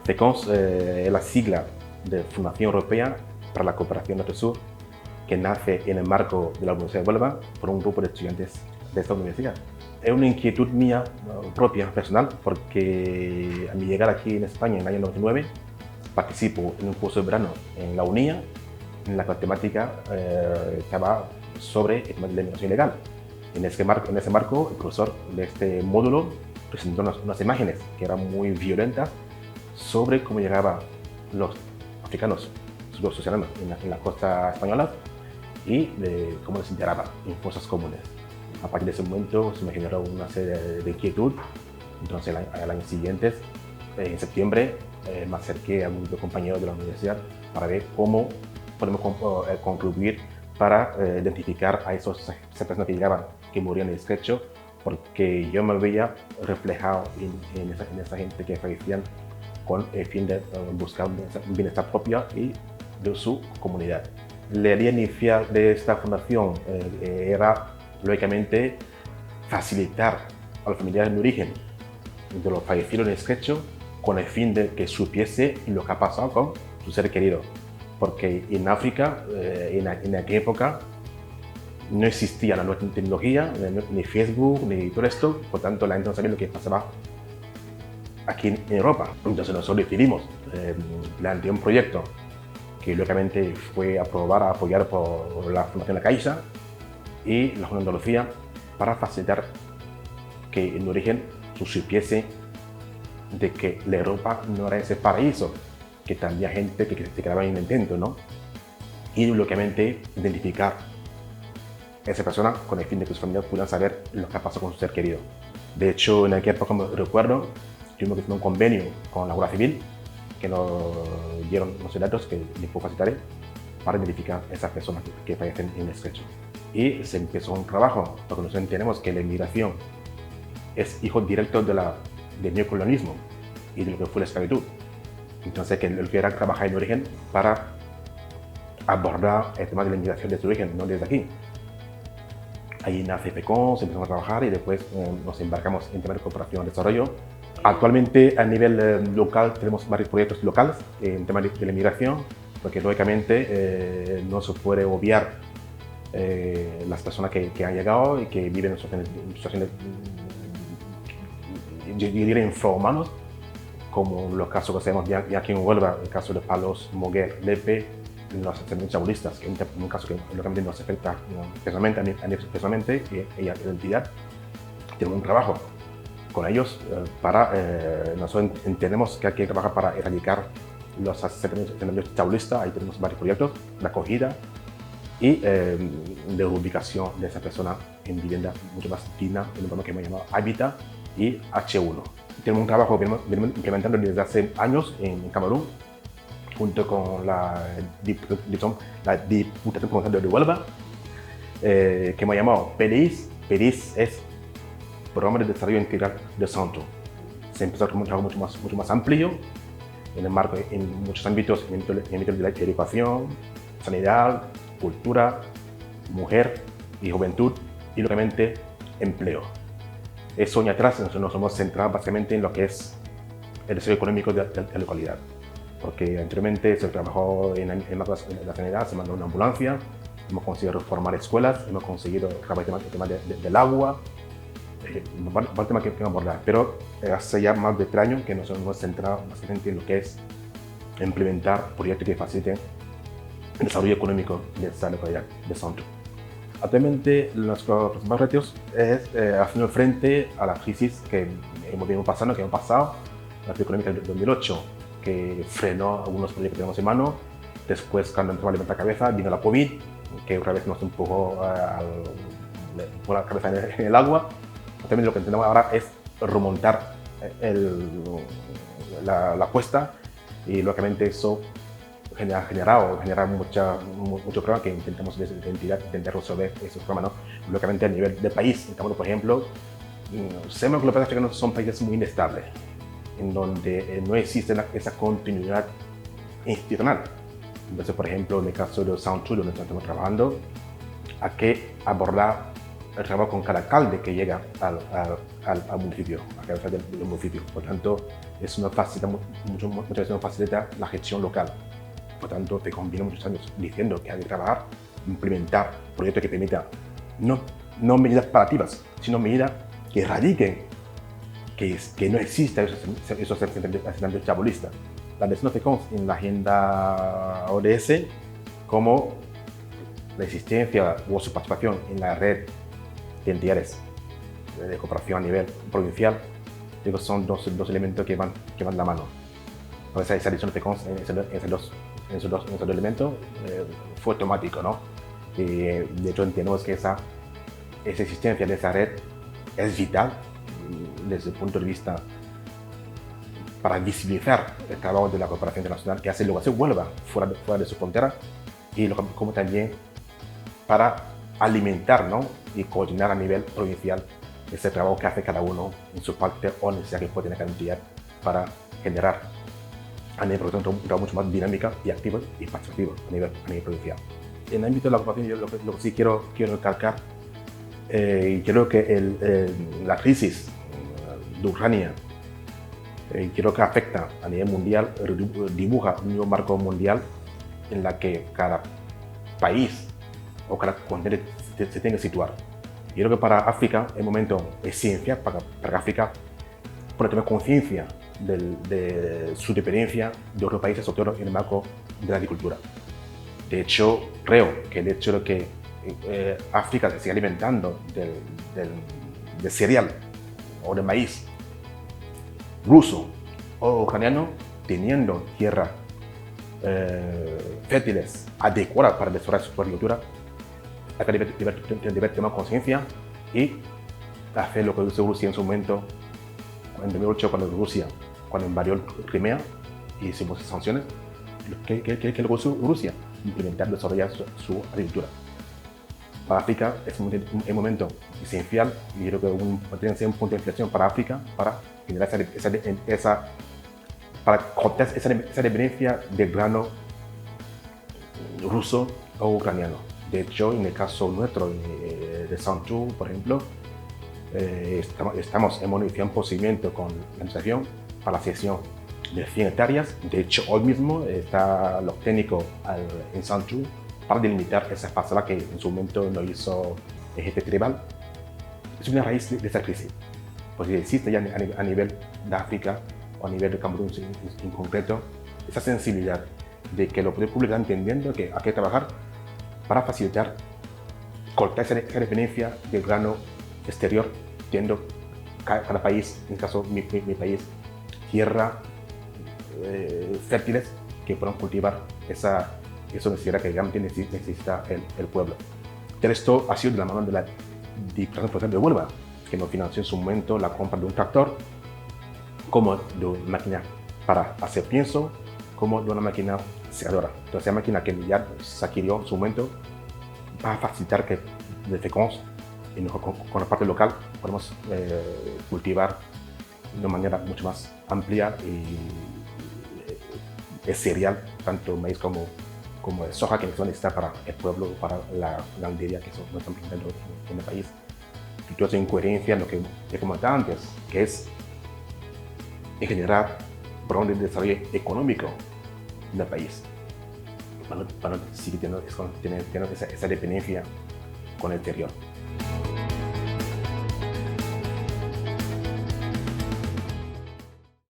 FECONS es la sigla de Fundación Europea para la Cooperación Norte-Sur, que nace en el marco de la Universidad de Huelva por un grupo de estudiantes de esta universidad. Es una inquietud mía propia, personal, porque a mi llegar aquí en España en el año 99, participo en un curso de verano en la UNIA, en la temática estaba sobre el tema de la inmigración ilegal. En ese marco, el profesor de este módulo presentó unas imágenes que eran muy violentas sobre cómo llegaban los africanos, los ciudadanos en la costa española y de cómo les integraban en fosas comunes. A partir de ese momento se me generó una serie de inquietud. Entonces, al año siguiente, en septiembre, me acerqué a un grupo de compañeros de la universidad para ver cómo podemos contribuir para identificar a esas personas que llegaban, que morían en el estrecho, porque yo me veía reflejado en esa gente que fallecían con el fin de buscar un bienestar propio y de su comunidad. La idea inicial de esta fundación era, lógicamente, facilitar a los familiares de origen de los fallecidos en el estrecho con el fin de que supiese lo que ha pasado con su ser querido. Porque en África, en aquella época, no existía la nueva tecnología, ni Facebook, ni todo esto, por tanto la gente no sabía lo que pasaba aquí en Europa. Entonces nosotros decidimos plantear un proyecto que lógicamente fue apoyado por la Fundación La Caixa y la Junta de Andalucía para facilitar que en origen se supiese de que la Europa no era ese paraíso, que había gente que se quedaba en el intento, ¿no? Y lógicamente identificar a esa persona con el fin de que sus familiares pudieran saber lo que ha pasado con su ser querido. De hecho, en aquella época, me recuerdo, tuvimos que tener un convenio con la Guardia Civil que nos dieron los datos que después facilitaré para identificar a esas personas que fallecen en el estrecho. Y se empezó un trabajo, porque nosotros entendemos que la inmigración es hijo directo del neocolonialismo y de lo que fue la esclavitud. Entonces, que lo que era trabajar en origen para abordar el tema de la inmigración desde origen, no desde aquí. Ahí nace FECONS, empezamos a trabajar y después nos embarcamos en temas de cooperación y desarrollo. Actualmente, a nivel local, tenemos varios proyectos locales en temas de la inmigración, porque lógicamente no se puede obviar las personas que han llegado y que viven en situaciones yo diría infrahumanos, como los casos que tenemos ya aquí en Huelva, el caso de Palos, Moguer, Lepe, los asentamientos chabulistas, que es un caso que lógicamente nos afecta personalmente y a la entidad. Tenemos un trabajo con ellos nosotros entendemos que hay que trabajar para erradicar los asentamientos chabulistas. Ahí tenemos varios proyectos de acogida y de ubicación de esa persona en vivienda mucho más digna, en un programa que hemos llamado Hábitat y H1. Tenemos un trabajo que venimos implementando desde hace años en Camerún, junto con la Diputación Provincial de Huelva, que hemos llamado PEDIS. PEDIS es Programa de Desarrollo Integral de Santo. Se empezó con un trabajo mucho más amplio, en el marco, en muchos ámbitos, en el ámbito de la educación, sanidad, cultura, mujer y juventud, y lógicamente empleo. Eso años atrás nos hemos centrado básicamente en lo que es el desarrollo económico de la localidad, porque anteriormente se trabajó en la sanidad, se mandó una ambulancia, hemos conseguido reformar escuelas, hemos conseguido trabajar el tema del agua, varios temas que vamos a abordar, pero hace ya más de 3 años que nos hemos centrado básicamente en lo que es implementar proyectos que faciliten el desarrollo económico de esta localidad de Santo. Actualmente, nuestros principales retos es haciendo frente a la crisis que hemos pasado, la crisis económica del 2008, que frenó algunos proyectos que tenemos en mano. Después, cuando entró a levantar cabeza, vino la COVID, que otra vez nos empujó la cabeza en el agua. También lo que intentamos ahora es remontar la apuesta, y lógicamente eso genera mucho problema que intentamos desde la entidad intentar resolver esos problemas, ¿no? Lógicamente a nivel de país, en Camerún, por ejemplo, sabemos que los países africanos son países muy inestables, en donde no existe esa continuidad institucional. Entonces, por ejemplo, en el caso de Santo, donde estamos trabajando, hay que abordar el trabajo con cada alcalde que llega al municipio, a la cabeza del municipio. Por tanto, eso muchas veces nos facilita la gestión local. Por tanto, te conviene muchos años diciendo que hay que trabajar, implementar proyectos que permitan no medidas paliativas, sino medidas que erradiquen que no exista esos asentamientos chabolistas. La de Sinofecons en la agenda ODS como la existencia o su participación en la red de entidades de cooperación a nivel provincial, digo, son dos elementos que van de la mano. Esa decisión de esos dos elementos fue automático, ¿no? Y de hecho entendemos que esa existencia de esa red es vital desde el punto de vista para visibilizar el trabajo de la cooperación internacional, que hace luego se vuelva fuera de su frontera, y como también para alimentar, ¿no? Y coordinar a nivel provincial ese trabajo que hace cada uno en su parte o necesidad que puede tener cada entidad para generar a nivel provincial un trabajo mucho más dinámico y activo y participativo a nivel provincial. En el ámbito de la cooperación, yo lo que sí quiero recalcar, creo que la crisis de Ucrania creo que afecta a nivel mundial, dibuja un nuevo marco mundial en la que cada país o cada continente se tiene que situar. Yo creo que para África el momento es ciencia, para África puede tener conciencia de su dependencia de otros países, sobre todo en el marco de la agricultura. De hecho, creo que el hecho de que África se siga alimentando de cereal o de maíz ruso o ucraniano, teniendo tierras fértiles adecuadas para desarrollar su agricultura, hay que debe tomar conciencia y hacer lo que hizo Rusia en su momento, en 2008, cuando invadió Crimea y hicimos sanciones. ¿Qué lo hizo Rusia? Implementar, desarrollar su agricultura. Para África es un momento esencial y creo que tiene que ser un punto de inflexión para África para generar para cortar esa dependencia del grano ruso o ucraniano. De hecho, en el caso nuestro de Sanchu, por ejemplo, estamos en procedimiento con la administración para la cesión de 100 hectáreas. De hecho, hoy mismo están los técnicos en Sanchu para delimitar esa parcela que en su momento no hizo el jefe tribal. Es una raíz de esa crisis, porque existe ya a nivel de África o a nivel de Camerún en concreto esa sensibilidad de que los poderes públicos están entendiendo que hay que trabajar para facilitar, cortar esa dependencia del grano exterior, teniendo cada país, en este caso mi país, tierra fértiles que puedan cultivar esa necesidad que realmente necesita el pueblo. Pero esto ha sido de la mano de la Diputación Provincial de Huelva, que nos financió en su momento la compra de un tractor, como de una máquina para hacer pienso, como de una máquina segadora. Entonces, esa máquina que ya se adquirió en su momento va a facilitar que desde FECONS y con la parte local podemos cultivar de una manera mucho más amplia y cereal, tanto maíz como de soja, que se necesita para el pueblo, para la ganadería que no están presentando en el país. Y todo eso en coherencia lo que he comentado antes, que es generar programas de desarrollo económico del país, para no seguir teniendo esa dependencia con el exterior.